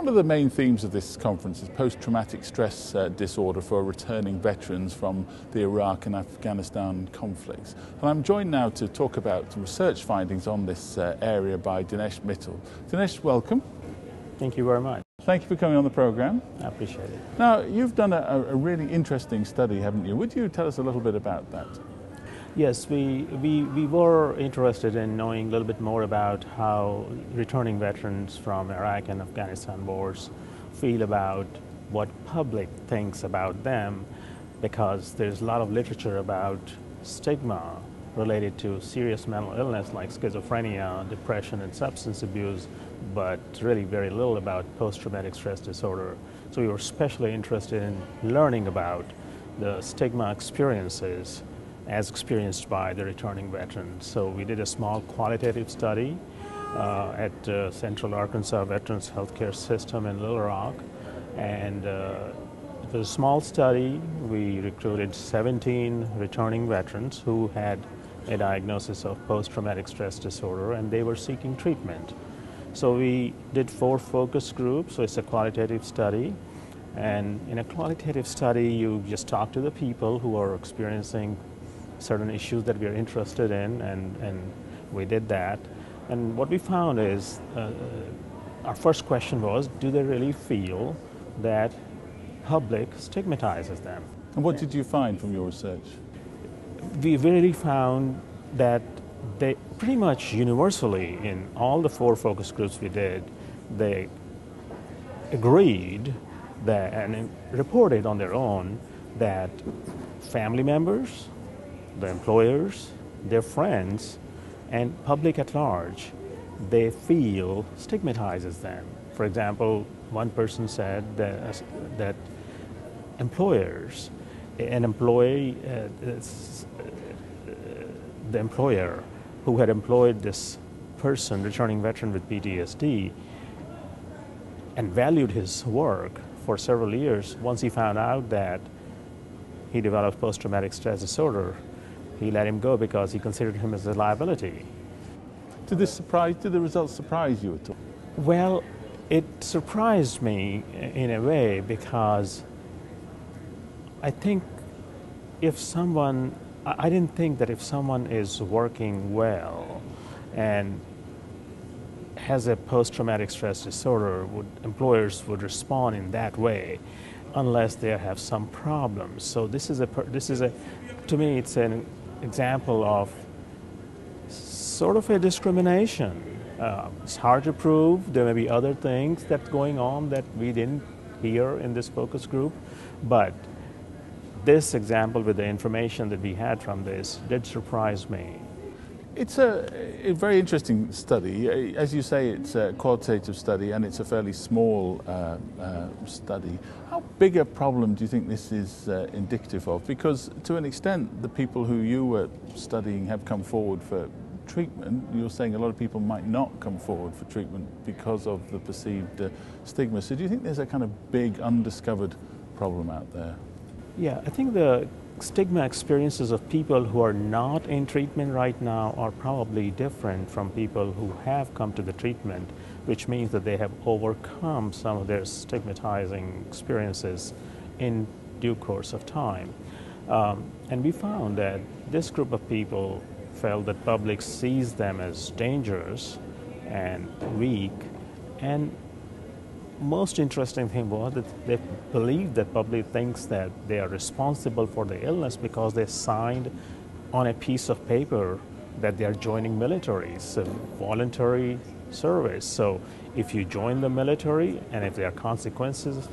One of the main themes of this conference is post-traumatic stress disorder for returning veterans from the Iraq and Afghanistan conflicts. And I'm joined now to talk about research findings on this area by Dinesh Mittal. Dinesh, welcome. Thank you very much. Thank you for coming on the program. I appreciate it. Now, you've done a really interesting study, haven't you? Would you tell us a little bit about that? Yes, we were interested in knowing a little bit more about how returning veterans from Iraq and Afghanistan wars feel about what public thinks about them, because there's a lot of literature about stigma related to serious mental illness like schizophrenia, depression, and substance abuse, but really very little about post-traumatic stress disorder. So we were especially interested in learning about the stigma experiences as experienced by the returning veterans. So we did a small qualitative study at Central Arkansas Veterans Healthcare System in Little Rock, and it was a small study. We recruited 17 returning veterans who had a diagnosis of post-traumatic stress disorder, and they were seeking treatment. So we did 4 focus groups, so it's a qualitative study. And in a qualitative study, you just talk to the people who are experiencing certain issues that we are interested in, and we did that. And what we found is, our first question was, do they really feel that public stigmatizes them? And what did you find from your research? We really found that they pretty much universally, in all the 4 focus groups we did, they agreed that, and reported on their own, that family members, the employers, their friends, and public at large, they feel stigmatizes them. For example, one person said that employers, an employee, the employer who had employed this person, returning veteran with PTSD, and valued his work for several years, once he found out that he developed post-traumatic stress disorder, he let him go because he considered him as a liability. Did the results surprise you at all? Well, it surprised me in a way, because I think I didn't think that if someone is working well and has a post-traumatic stress disorder, employers would respond in that way unless they have some problems. So to me, it's an example of sort of a discrimination. It's hard to prove. There may be other things that's going on that we didn't hear in this focus group, but this example with the information that we had from this did surprise me. It's a very interesting study. As you say, it's a qualitative study and it's a fairly small study. How big a problem do you think this is indicative of? Because to an extent, the people who you were studying have come forward for treatment. You're saying a lot of people might not come forward for treatment because of the perceived stigma. So do you think there's a kind of big undiscovered problem out there? Yeah, I think the stigma experiences of people who are not in treatment right now are probably different from people who have come to the treatment, which means that they have overcome some of their stigmatizing experiences in due course of time. And we found that this group of people felt that public sees them as dangerous and weak, and most interesting thing was that they believe that public thinks that they are responsible for the illness because they signed on a piece of paper that they are joining military. It's a voluntary service. So if you join the military and if there are consequences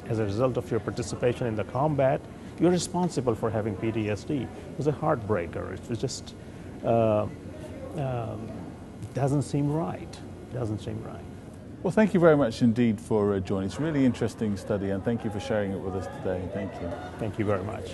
as a result of your participation in the combat, you're responsible for having PTSD. It was a heartbreaker. It was just doesn't seem right. Doesn't seem right. Well, thank you very much indeed for joining. It's a really interesting study, and thank you for sharing it with us today. Thank you. Thank you very much.